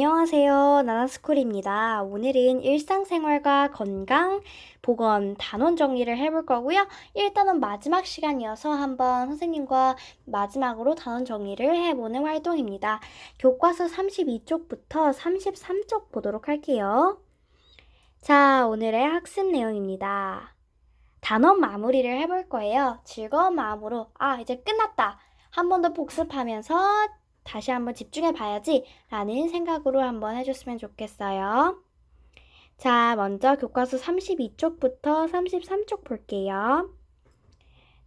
안녕하세요. 나나스쿨입니다. 오늘은 일상생활과 건강, 보건, 단원 정리를 해볼 거고요. 일단은 마지막 시간이어서 한번 선생님과 마지막으로 단원 정리를 해보는 활동입니다. 교과서 32쪽부터 33쪽 보도록 할게요. 자, 오늘의 학습 내용입니다. 단원 마무리를 해볼 거예요. 즐거운 마음으로 이제 끝났다. 한 번 더 복습하면서 다시 한번 집중해 봐야지 라는 생각으로 한번 해줬으면 좋겠어요. 자, 먼저 교과서 32쪽부터 33쪽 볼게요.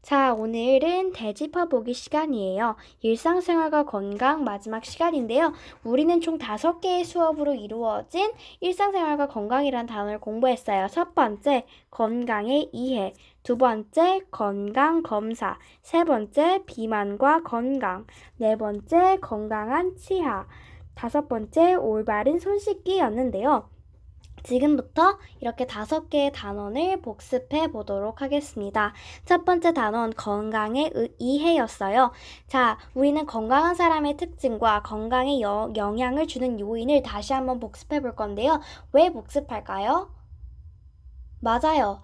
자, 오늘은 대짚어보기 시간이에요. 일상생활과 건강 마지막 시간인데요. 우리는 총 5개의 수업으로 이루어진 일상생활과 건강이라는 단어를 공부했어요. 첫 번째, 건강의 이해. 두 번째, 건강검사. 세 번째, 비만과 건강. 네 번째, 건강한 치아. 다섯 번째, 올바른 손 씻기였는데요. 지금부터 이렇게 5개의 단원을 복습해 보도록 하겠습니다. 첫 번째 단원, 건강의 이해였어요. 자, 우리는 건강한 사람의 특징과 건강에 영향을 주는 요인을 다시 한번 복습해 볼 건데요. 왜 복습할까요? 맞아요.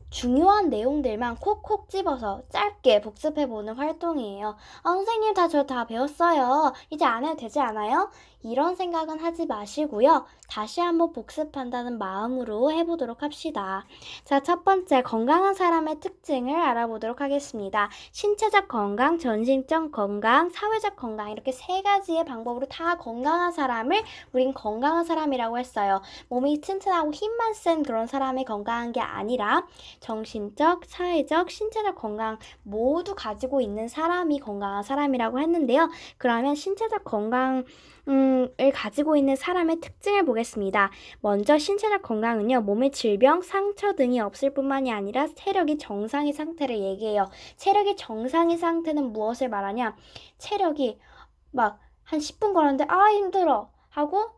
중요한 내용들만 콕콕 집어서 짧게 복습해보는 활동이에요. 선생님 저 다 배웠어요. 이제 안 해도 되지 않아요? 이런 생각은 하지 마시고요. 다시 한번 복습한다는 마음으로 해보도록 합시다. 자, 첫 번째, 건강한 사람의 특징을 알아보도록 하겠습니다. 신체적 건강, 정신적 건강, 사회적 건강 이렇게 3가지의 방법으로 다 건강한 사람을 우린 건강한 사람이라고 했어요. 몸이 튼튼하고 힘만 센 그런 사람이 건강한 게 아니라 정신적, 사회적, 신체적 건강 모두 가지고 있는 사람이 건강한 사람이라고 했는데요. 그러면 신체적 건강을 가지고 있는 사람의 특징을 보겠습니다. 먼저 신체적 건강은요, 몸의 질병, 상처 등이 없을 뿐만이 아니라 체력이 정상의 상태를 얘기해요. 체력이 정상의 상태는 무엇을 말하냐? 체력이 막 한 10분 걸었는데 힘들어 하고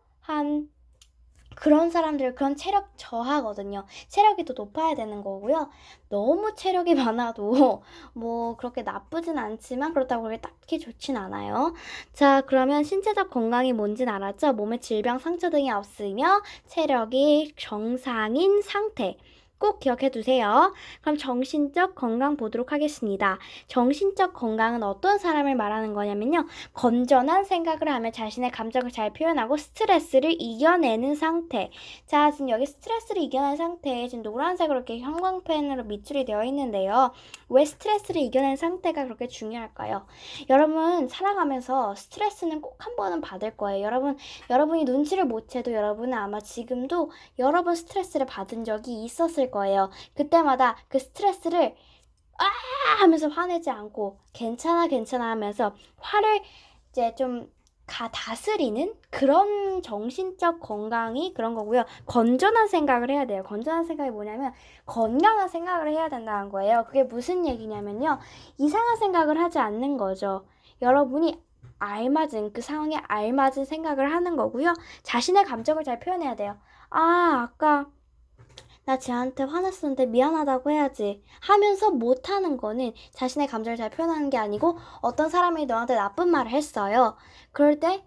그런 사람들 그런 체력 저하거든요. 체력이 더 높아야 되는 거고요. 너무 체력이 많아도 뭐 그렇게 나쁘진 않지만 그렇다고 그렇게 딱히 좋진 않아요. 자, 그러면 신체적 건강이 뭔지는 알았죠? 몸에 질병, 상처 등이 없으며 체력이 정상인 상태. 꼭 기억해 두세요. 그럼 정신적 건강 보도록 하겠습니다. 정신적 건강은 어떤 사람을 말하는 거냐면요. 건전한 생각을 하며 자신의 감정을 잘 표현하고 스트레스를 이겨내는 상태. 자, 지금 여기 스트레스를 이겨내는 상태에 지금 노란색으로 이렇게 형광펜으로 밑줄이 되어 있는데요. 왜 스트레스를 이겨내는 상태가 그렇게 중요할까요? 여러분, 살아가면서 스트레스는 꼭 한 번은 받을 거예요. 여러분이 눈치를 못 채도 여러분은 아마 지금도 여러 번 스트레스를 받은 적이 있었을 거예요. 그때마다 그 스트레스를 하면서 화내지 않고 괜찮아 하면서 화를 이제 좀 다스리는 그런 정신적 건강이 그런 거고요. 건전한 생각을 해야 돼요. 건전한 생각이 뭐냐면 건강한 생각을 해야 된다는 거예요. 그게 무슨 얘기냐면요. 이상한 생각을 하지 않는 거죠. 여러분이 알맞은 그 상황에 알맞은 생각을 하는 거고요. 자신의 감정을 잘 표현해야 돼요. 아까 나 쟤한테 화났었는데 미안하다고 해야지 하면서 못하는 거는 자신의 감정을 잘 표현하는 게 아니고 어떤 사람이 너한테 나쁜 말을 했어요. 그럴 때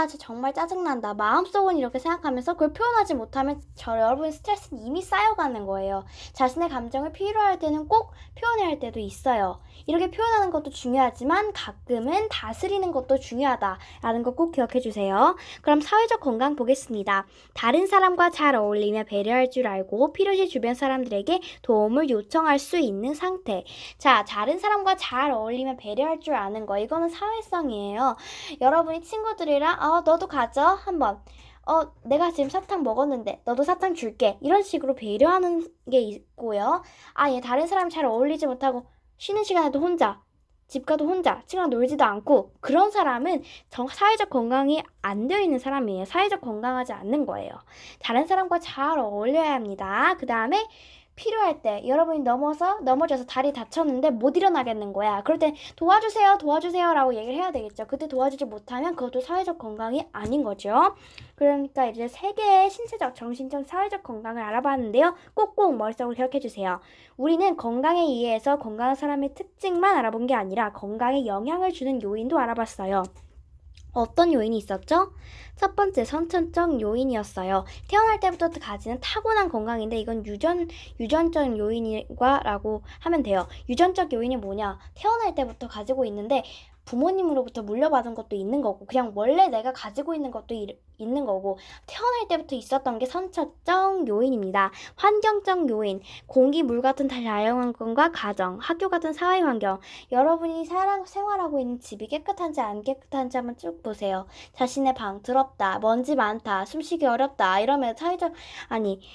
쟤 정말 짜증난다. 마음속은 이렇게 생각하면서 그걸 표현하지 못하면 여러분의 스트레스는 이미 쌓여가는 거예요. 자신의 감정을 필요할 때는 꼭 표현해야 할 때도 있어요. 이렇게 표현하는 것도 중요하지만 가끔은 다스리는 것도 중요하다라는 거 꼭 기억해 주세요. 그럼 사회적 건강 보겠습니다. 다른 사람과 잘 어울리며 배려할 줄 알고 필요시 주변 사람들에게 도움을 요청할 수 있는 상태. 자, 다른 사람과 잘 어울리며 배려할 줄 아는 거. 이거는 사회성이에요. 여러분이 친구들이랑 너도 가져 한번. 내가 지금 사탕 먹었는데 너도 사탕 줄게. 이런 식으로 배려하는 게 있고요. 얘 다른 사람 잘 어울리지 못하고 쉬는 시간에도 혼자 집 가도 혼자 친구랑 놀지도 않고 그런 사람은 사회적 건강이 안 되어 있는 사람이에요. 사회적 건강하지 않는 거예요. 다른 사람과 잘 어울려야 합니다. 그 다음에 필요할 때 여러분이 넘어져서 다리 다쳤는데 못 일어나겠는 거야. 그럴 때 도와주세요 라고 얘기를 해야 되겠죠. 그때 도와주지 못하면 그것도 사회적 건강이 아닌 거죠. 그러니까 이제 3개의 신체적, 정신적, 사회적 건강을 알아봤는데요. 꼭꼭 머릿속으로 기억해 주세요. 우리는 건강에 의해서 건강한 사람의 특징만 알아본 게 아니라 건강에 영향을 주는 요인도 알아봤어요. 어떤 요인이 있었죠? 첫 번째 선천적 요인이었어요. 태어날 때부터 가지는 타고난 건강인데 이건 유전적 요인이라고 하면 돼요. 유전적 요인이 뭐냐? 태어날 때부터 가지고 있는데 부모님으로부터 물려받은 것도 있는 거고 그냥 원래 내가 가지고 있는 것도 있는 거고 태어날 때부터 있었던 게 선천적 요인입니다. 환경적 요인, 공기, 물 같은 자연환경과 가정, 학교 같은 사회 환경, 여러분이 생활하고 있는 집이 깨끗한지 안 깨끗한지 한번 쭉 보세요. 자신의 방 더럽다, 먼지 많다, 숨쉬기 어렵다 이러면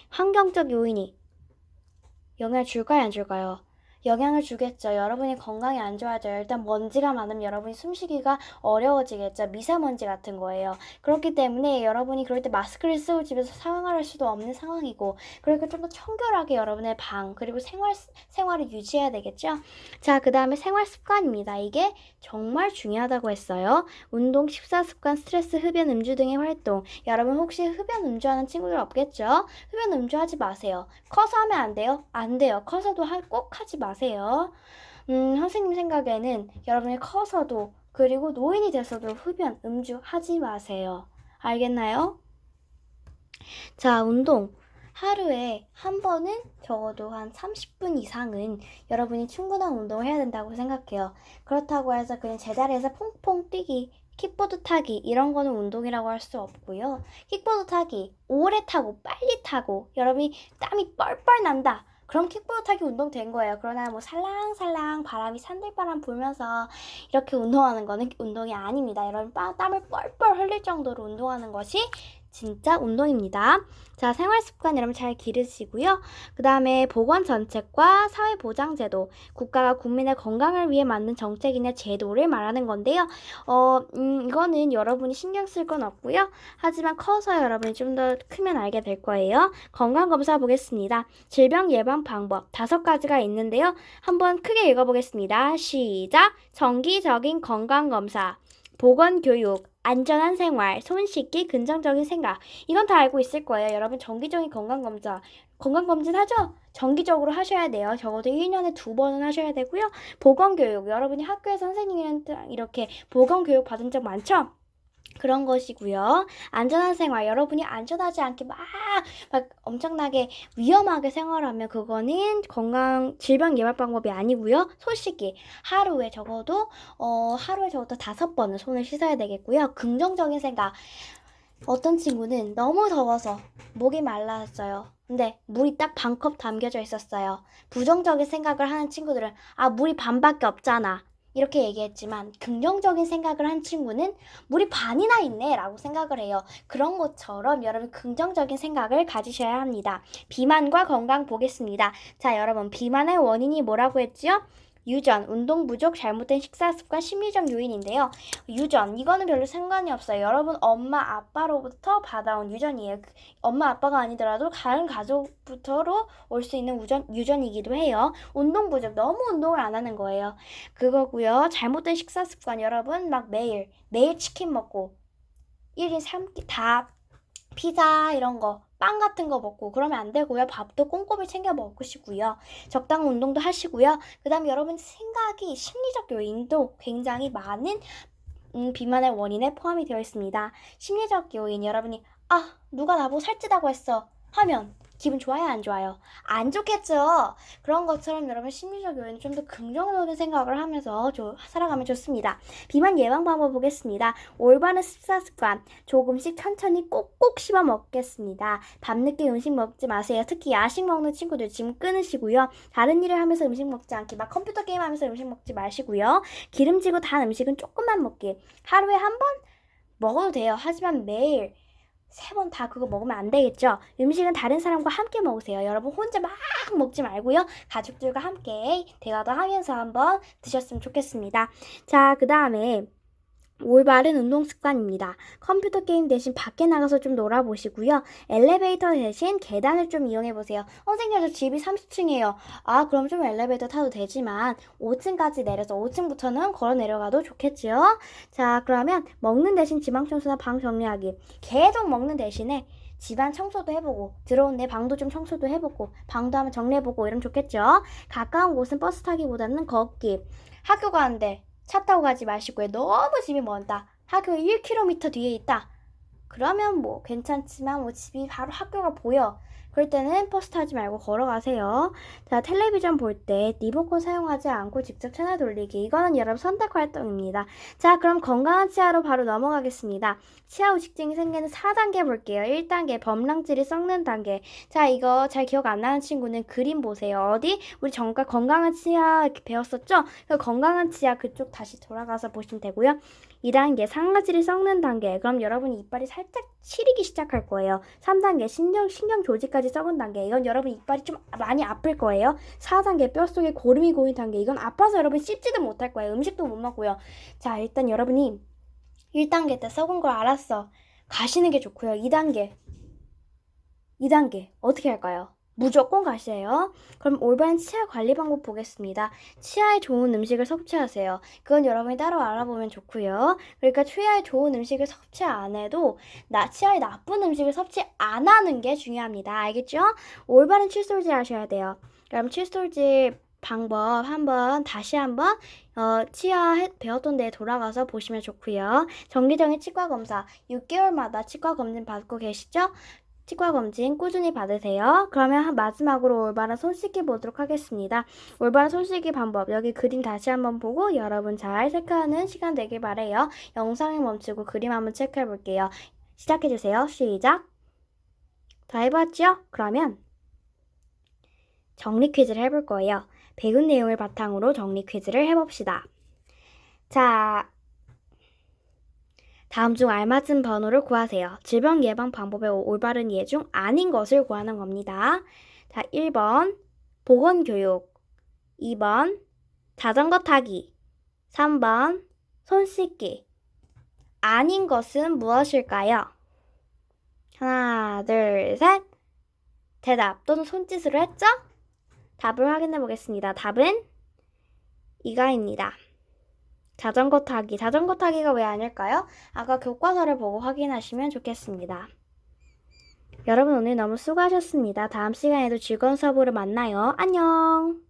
환경적 요인이 영향을 줄까요, 안 줄까요? 영향을 주겠죠. 여러분이 건강이 안 좋아져요. 일단 먼지가 많으면 여러분이 숨쉬기가 어려워지겠죠. 미세먼지 같은 거예요. 그렇기 때문에 여러분이 그럴 때 마스크를 쓰고 집에서 생활할 수도 없는 상황이고 그러니까 좀 더 청결하게 여러분의 방 그리고 생활을 유지해야 되겠죠. 자, 그 다음에 생활 습관입니다. 이게 정말 중요하다고 했어요. 운동, 식사 습관, 스트레스, 흡연, 음주 등의 활동. 여러분 혹시 흡연, 음주하는 친구들 없겠죠? 흡연, 음주하지 마세요. 커서 하면 안 돼요? 안 돼요. 커서도 꼭 하지 마세요. 선생님 생각에는 여러분이 커서도 그리고 노인이 돼서도 흡연, 음주 하지 마세요. 알겠나요? 자, 운동. 하루에 한 번은 적어도 한 30분 이상은 여러분이 충분한 운동을 해야 된다고 생각해요. 그렇다고 해서 그냥 제자리에서 퐁퐁 뛰기, 킥보드 타기 이런 거는 운동이라고 할 수 없고요. 킥보드 타기, 오래 타고 빨리 타고 여러분이 땀이 뻘뻘 난다. 그럼 킥보드 타기 운동 된 거예요. 그러나 뭐 살랑살랑 바람이 산들바람 불면서 이렇게 운동하는 거는 운동이 아닙니다. 여러분 땀을 뻘뻘 흘릴 정도로 운동하는 것이 진짜 운동입니다. 자, 생활습관 여러분 잘 기르시고요. 그 다음에 보건정책과 사회보장제도, 국가가 국민의 건강을 위해 만든 정책이나 제도를 말하는 건데요. 이거는 여러분이 신경 쓸 건 없고요. 하지만 커서 여러분이 좀 더 크면 알게 될 거예요. 건강검사 보겠습니다. 질병 예방 방법 5가지가 있는데요. 한번 크게 읽어보겠습니다. 시작! 정기적인 건강검사, 보건교육, 안전한 생활, 손 씻기, 긍정적인 생각. 이건 다 알고 있을 거예요. 여러분 정기적인 건강검진 하죠? 정기적으로 하셔야 돼요. 적어도 1년에 2번은 하셔야 되고요. 보건교육. 여러분이 학교에서 선생님한테 이렇게 보건교육 받은 적 많죠? 그런 것이고요. 안전한 생활. 여러분이 안전하지 않게 막 엄청나게 위험하게 생활하면 그거는 질병 예방 방법이 아니고요. 손 씻기. 하루에 적어도 5번은 손을 씻어야 되겠고요. 긍정적인 생각. 어떤 친구는 너무 더워서 목이 말랐어요. 근데 물이 딱 반컵 담겨져 있었어요. 부정적인 생각을 하는 친구들은 물이 반밖에 없잖아. 이렇게 얘기했지만 긍정적인 생각을 한 친구는 물이 반이나 있네 라고 생각을 해요. 그런 것처럼 여러분 긍정적인 생각을 가지셔야 합니다. 비만과 건강 보겠습니다. 자, 여러분 비만의 원인이 뭐라고 했지요? 유전, 운동 부족, 잘못된 식사 습관, 심리적 요인인데요. 유전, 이거는 별로 상관이 없어요. 여러분 엄마, 아빠로부터 받아온 유전이에요. 엄마, 아빠가 아니더라도 다른 가족부터로 올 수 있는 유전이기도 해요. 운동 부족, 너무 운동을 안 하는 거예요. 그거고요. 잘못된 식사 습관, 여러분 막 매일 치킨 먹고 1인 3끼 다 피자 이런 거 빵 같은 거 먹고 그러면 안 되고요. 밥도 꼼꼼히 챙겨 먹으시고요. 적당한 운동도 하시고요. 그 다음에 여러분 생각이 심리적 요인도 굉장히 많은 비만의 원인에 포함이 되어 있습니다. 심리적 요인 여러분이 누가 나보고 살찌다고 했어 하면 기분 좋아요, 안 좋아요? 안 좋겠죠? 그런 것처럼 여러분 심리적 요인 좀 더 긍정적인 생각을 하면서 살아가면 좋습니다. 비만 예방 방법 보겠습니다. 올바른 식사 습관, 조금씩 천천히 꼭꼭 씹어 먹겠습니다. 밤늦게 음식 먹지 마세요. 특히 야식 먹는 친구들 지금 끊으시고요. 다른 일을 하면서 음식 먹지 않기, 막 컴퓨터 게임 하면서 음식 먹지 마시고요. 기름지고 단 음식은 조금만 먹기. 하루에 한 번 먹어도 돼요. 하지만 매일 3번 다 그거 먹으면 안 되겠죠? 음식은 다른 사람과 함께 먹으세요. 여러분 혼자 막 먹지 말고요. 가족들과 함께 대화도 하면서 한번 드셨으면 좋겠습니다. 자, 그 다음에 올바른 운동 습관입니다. 컴퓨터 게임 대신 밖에 나가서 좀 놀아보시고요. 엘리베이터 대신 계단을 좀 이용해보세요. 선생님, 저 집이 30층이에요. 그럼 좀 엘리베이터 타도 되지만 5층까지 내려서 5층부터는 걸어 내려가도 좋겠죠? 자, 그러면 먹는 대신 지방 청소나 방 정리하기. 계속 먹는 대신에 집안 청소도 해보고 들어온 내 방도 좀 청소도 해보고 방도 한번 정리해보고 이러면 좋겠죠? 가까운 곳은 버스 타기보다는 걷기. 학교 가는데 차 타고 가지 마시고요. 너무 집이 멀다 학교가 1km 뒤에 있다. 그러면 뭐 괜찮지만 뭐 집이 바로 학교가 보여. 그럴 때는 버스 타지 말고 걸어가세요. 자, 텔레비전 볼 때 리모컨 사용하지 않고 직접 채널 돌리기. 이거는 여러분 선택 활동입니다. 자, 그럼 건강한 치아로 바로 넘어가겠습니다. 치아 후식증이 생기는 4단계 볼게요. 1단계 범랑질이 썩는 단계. 자, 이거 잘 기억 안 나는 친구는 그림 보세요. 어디? 우리 정말 건강한 치아 이렇게 배웠었죠? 그 건강한 치아 그쪽 다시 돌아가서 보시면 되고요. 2단계 상아질이 썩는 단계. 그럼 여러분이 이빨이 살짝 시리기 시작할 거예요. 3단계 신경 조직까지 썩은 단계. 이건 여러분 이빨이 좀 많이 아플 거예요. 4단계 뼛속에 고름이 고인 단계. 이건 아파서 여러분 씹지도 못할 거예요. 음식도 못 먹고요. 자, 일단 여러분이 1단계 때 썩은 걸 알았어. 가시는 게 좋고요. 2단계 어떻게 할까요? 무조건 가세요. 그럼 올바른 치아 관리 방법 보겠습니다. 치아에 좋은 음식을 섭취하세요. 그건 여러분이 따로 알아보면 좋고요. 그러니까 치아에 좋은 음식을 섭취 안 해도 치아에 나쁜 음식을 섭취 안 하는 게 중요합니다. 알겠죠? 올바른 칫솔질 하셔야 돼요. 그럼 칫솔질 방법 다시 한번 치아 배웠던 데에 돌아가서 보시면 좋고요. 정기적인 치과 검사 6개월마다 치과 검진 받고 계시죠? 치과 검진 꾸준히 받으세요. 그러면 마지막으로 올바른 손 씻기 보도록 하겠습니다. 올바른 손 씻기 방법 여기 그림 다시 한번 보고 여러분 잘 체크하는 시간 되길 바래요. 영상을 멈추고 그림 한번 체크해 볼게요. 시작해주세요. 시작. 다 해봤죠? 그러면 정리 퀴즈를 해볼 거예요. 배운 내용을 바탕으로 정리 퀴즈를 해봅시다. 자, 다음 중 알맞은 번호를 구하세요. 질병 예방 방법의 올바른 이해 중 아닌 것을 구하는 겁니다. 자, 1번 보건교육, 2번 자전거 타기, 3번 손 씻기. 아닌 것은 무엇일까요? 하나, 둘, 셋. 대답 또는 손짓으로 했죠? 답을 확인해 보겠습니다. 답은 이가입니다. 자전거 타기가 왜 아닐까요? 아까 교과서를 보고 확인하시면 좋겠습니다. 여러분 오늘 너무 수고하셨습니다. 다음 시간에도 즐거운 수업으로 만나요. 안녕!